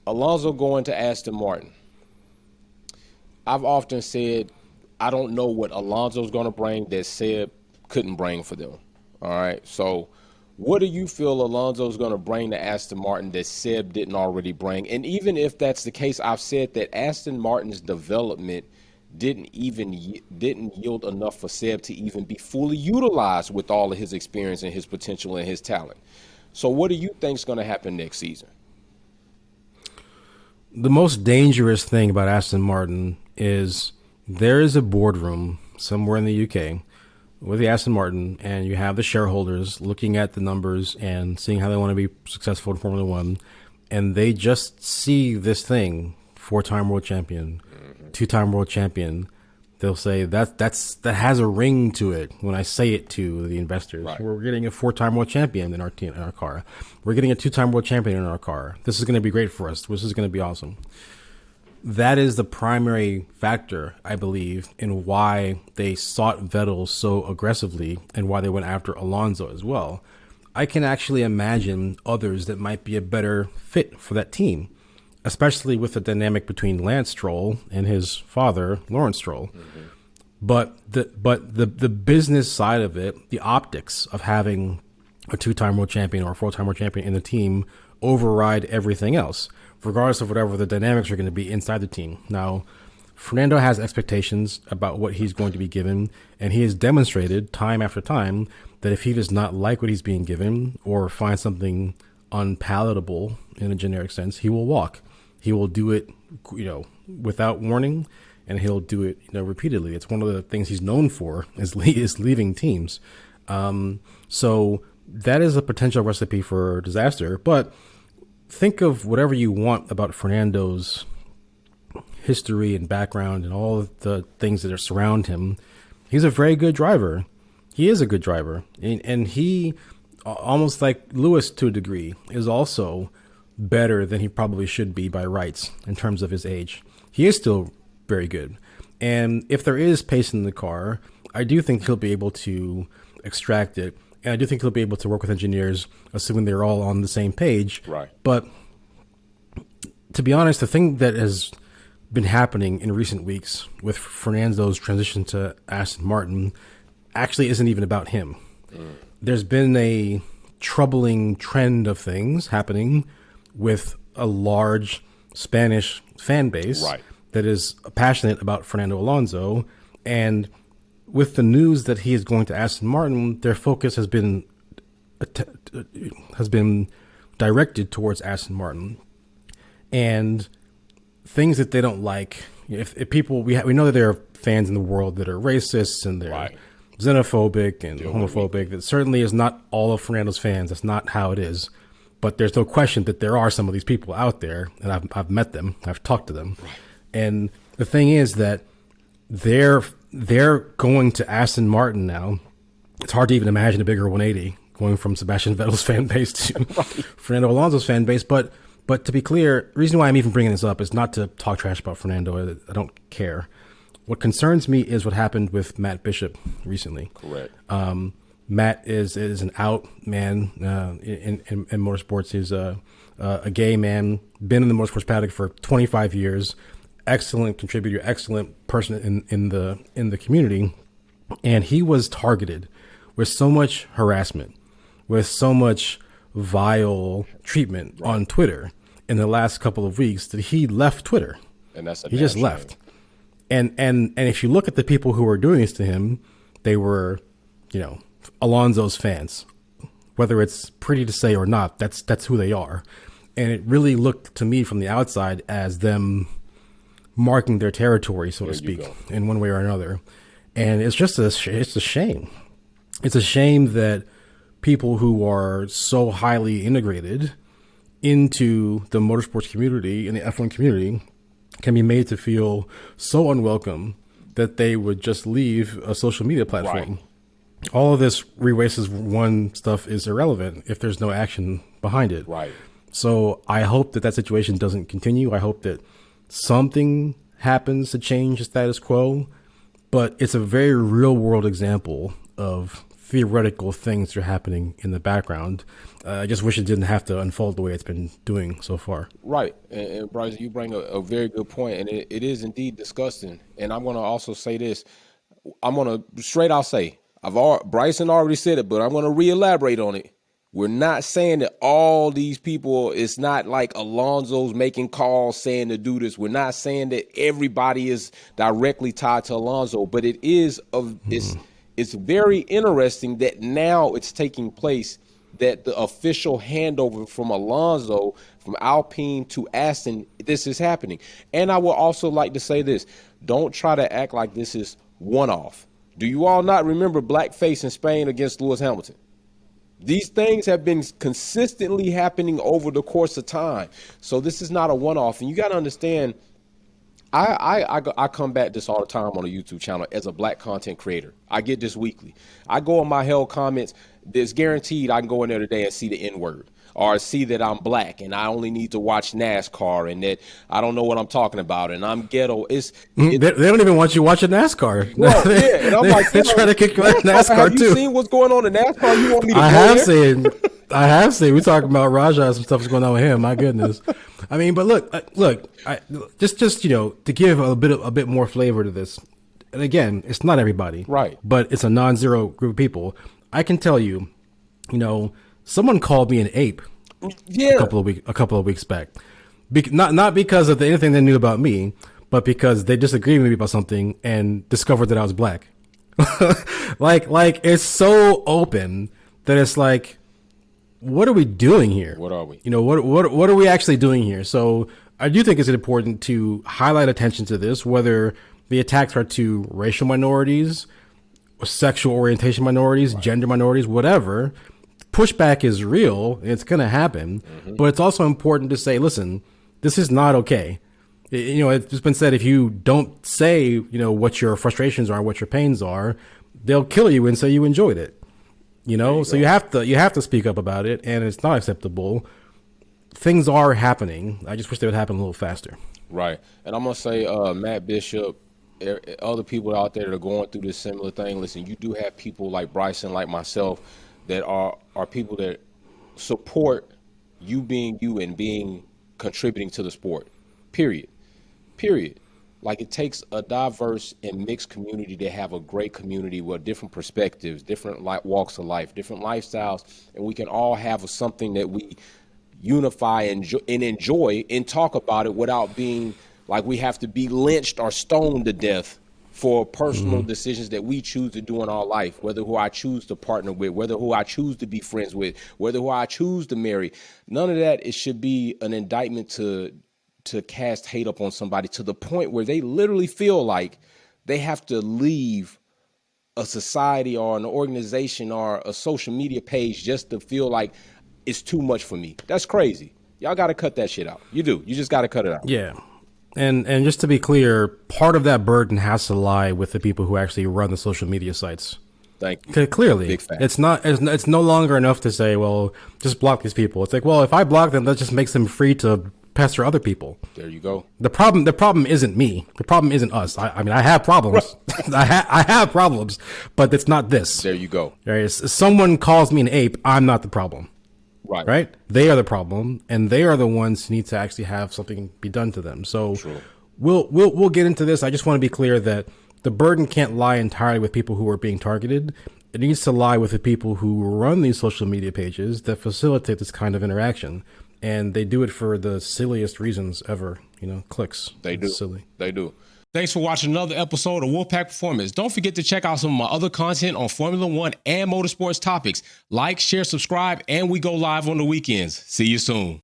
Alonso going to Aston Martin. I've often said I don't know what Alonso's going to bring that Seb couldn't bring for them. All right. So, what do you feel Alonso's going to bring to Aston Martin that Seb didn't already bring? And even if that's the case, I've said that Aston Martin's development didn't yield enough for Seb to even be fully utilized with all of his experience and his potential and his talent. So, what do you think is going to happen next season? The most dangerous thing about Aston Martin is there is a boardroom somewhere in the UK with the Aston Martin, and you have the shareholders looking at the numbers and seeing how they want to be successful in Formula One, and they just see this thing: four-time world champion, two-time world champion. They'll say that has a ring to it when I say it to the investors. Right. We're getting a four-time world champion in our team, in our car. We're getting a two-time world champion in our car. This is going to be great for us. This is going to be awesome. That is the primary factor, I believe, in why they sought Vettel so aggressively and why they went after Alonso as well. I can actually imagine others that might be a better fit for that team, especially with the dynamic between Lance Stroll and his father, Lawrence Stroll. Mm-hmm. But the business side of it, the optics of having a two-time world champion or a four-time world champion in the team override everything else, regardless of whatever the dynamics are going to be inside the team. Now, Fernando has expectations about what he's going to be given, and he has demonstrated time after time that if he does not like what he's being given or find something unpalatable in a generic sense, he will walk. He will do it, without warning, and he'll do it, repeatedly. It's one of the things he's known for is leaving teams. So that is a potential recipe for disaster. But think of whatever you want about Fernando's history and background and all of the things that surround him. He's a very good driver. He is a good driver. And he, almost like Lewis to a degree, is also better than he probably should be by rights in terms of his age. He is still very good. And if there is pace in the car, I do think he'll be able to extract it. And I do think he'll be able to work with engineers, assuming they're all on the same page. Right. But to be honest, the thing that has been happening in recent weeks with Fernando's transition to Aston Martin actually isn't even about him. There's been a troubling trend of things happening with a large Spanish fan base that is passionate about Fernando Alonso. And with the news that he is going to Aston Martin, their focus has been directed towards Aston Martin. And things that they don't like, if people, we know that there are fans in the world that are racist and they're xenophobic and homophobic. That certainly is not all of Fernando's fans. That's not how it is. But there's no question that there are some of these people out there, and I've met them, I've talked to them. Right. And the thing is that they're going to Aston Martin now. It's hard to even imagine a bigger 180 going from Sebastian Vettel's fan base to Fernando Alonso's fan base. But to be clear, the reason why I'm even bringing this up is not to talk trash about Fernando. I don't care. What concerns me is what happened with Matt Bishop recently. Correct. Matt is an out man in motorsports. He's a gay man, been in the motorsports paddock for 25 years, excellent contributor, excellent person in the community, and he was targeted with so much harassment, with so much vile treatment on Twitter in the last couple of weeks that he left Twitter. And that's he just left. And if you look at the people who were doing this to him, they were, Alonso's fans. Whether it's pretty to say or not, that's who they are. And it really looked to me from the outside as them marking their territory, so to speak, in one way or another. And it's just it's a shame. It's a shame that people who are so highly integrated into the motorsports community and the F1 community can be made to feel so unwelcome that they would just leave a social media platform. Right. All of this Races One stuff is irrelevant if there's no action behind it. Right. So I hope that situation doesn't continue. I hope that something happens to change the status quo. But it's a very real world example of theoretical things that are happening in the background. I just wish it didn't have to unfold the way it's been doing so far. Right. And Bryce, you bring a very good point, and it is indeed disgusting. And I'm going to also say this. I'm going to straight out say, Bryson already said it, but I'm going to re-elaborate on it. We're not saying that all these people, it's not like Alonso's making calls saying to do this. We're not saying that everybody is directly tied to Alonso, but it is it's very interesting that now it's taking place, that the official handover from Alonso, from Alpine to Aston, this is happening. And I would also like to say this. Don't try to act like this is one-off. Do you all not remember blackface in Spain against Lewis Hamilton? These things have been consistently happening over the course of time. So this is not a one-off. And you got to understand, I come back this all the time on a YouTube channel as a black content creator. I get this weekly. I go in my hell comments. It's guaranteed I can go in there today and see the N-word, or see that I'm black and I only need to watch NASCAR, and that I don't know what I'm talking about and I'm ghetto. They don't even want you watching NASCAR. Well, yeah, and I'm like, they try to kick you out of NASCAR have too. You seen what's going on in NASCAR? You want me to I go have there? seen. I have seen. We're talking about Raja and some stuff that's going on with him. My goodness. I mean, but look. Just to give a bit more flavor to this. And again, it's not everybody, right? But it's a non-zero group of people. I can tell you, someone called me an ape. Yeah. A couple of weeks back, not because of anything they knew about me, but because they disagreed with me about something and discovered that I was black. like it's so open that it's like, what are we doing here? What are we? What are we actually doing here? So I do think it's important to highlight attention to this, whether the attacks are to racial minorities, sexual orientation minorities, gender minorities, whatever. Pushback is real. It's going to happen, but it's also important to say, listen, this is not okay. It's been said, if you don't say, what your frustrations are, what your pains are, they'll kill you and say you enjoyed it. So you have to speak up about it, and it's not acceptable. Things are happening. I just wish they would happen a little faster. Right. And I'm going to say, Matt Bishop, other people out there that are going through this similar thing. Listen, you do have people like Bryson, like myself, that are people that support you being you and contributing to the sport, period. Like, it takes a diverse and mixed community to have a great community with different perspectives, different walks of life, different lifestyles, and we can all have something that we unify and enjoy and talk about it without being like we have to be lynched or stoned to death for personal decisions that we choose to do in our life, whether who I choose to partner with, whether who I choose to be friends with, whether who I choose to marry. None of that, it should be an indictment to cast hate up on somebody to the point where they literally feel like they have to leave a society or an organization or a social media page just to feel like it's too much for me. That's crazy. Y'all got to cut that shit out. You do. You just got to cut it out. Yeah. And just to be clear, part of that burden has to lie with the people who actually run the social media sites. Thank you. Clearly, Big fact. It's no longer enough to say, well, just block these people. It's like, well, if I block them, that just makes them free to pester other people. There you go. The problem isn't me. The problem isn't us. I mean, I have problems. I have problems, but it's not this. There you go. Right? Someone calls me an ape. I'm not the problem. Right? They are the problem, and they are the ones who need to actually have something be done to them. So True. We'll get into this. I just want to be clear that the burden can't lie entirely with people who are being targeted. It needs to lie with the people who run these social media pages that facilitate this kind of interaction. And they do it for the silliest reasons ever. Clicks. They do. Silly. They do. Thanks for watching another episode of Wolfpack Performance. Don't forget to check out some of my other content on Formula One and motorsports topics. Like, share, subscribe, and we go live on the weekends. See you soon.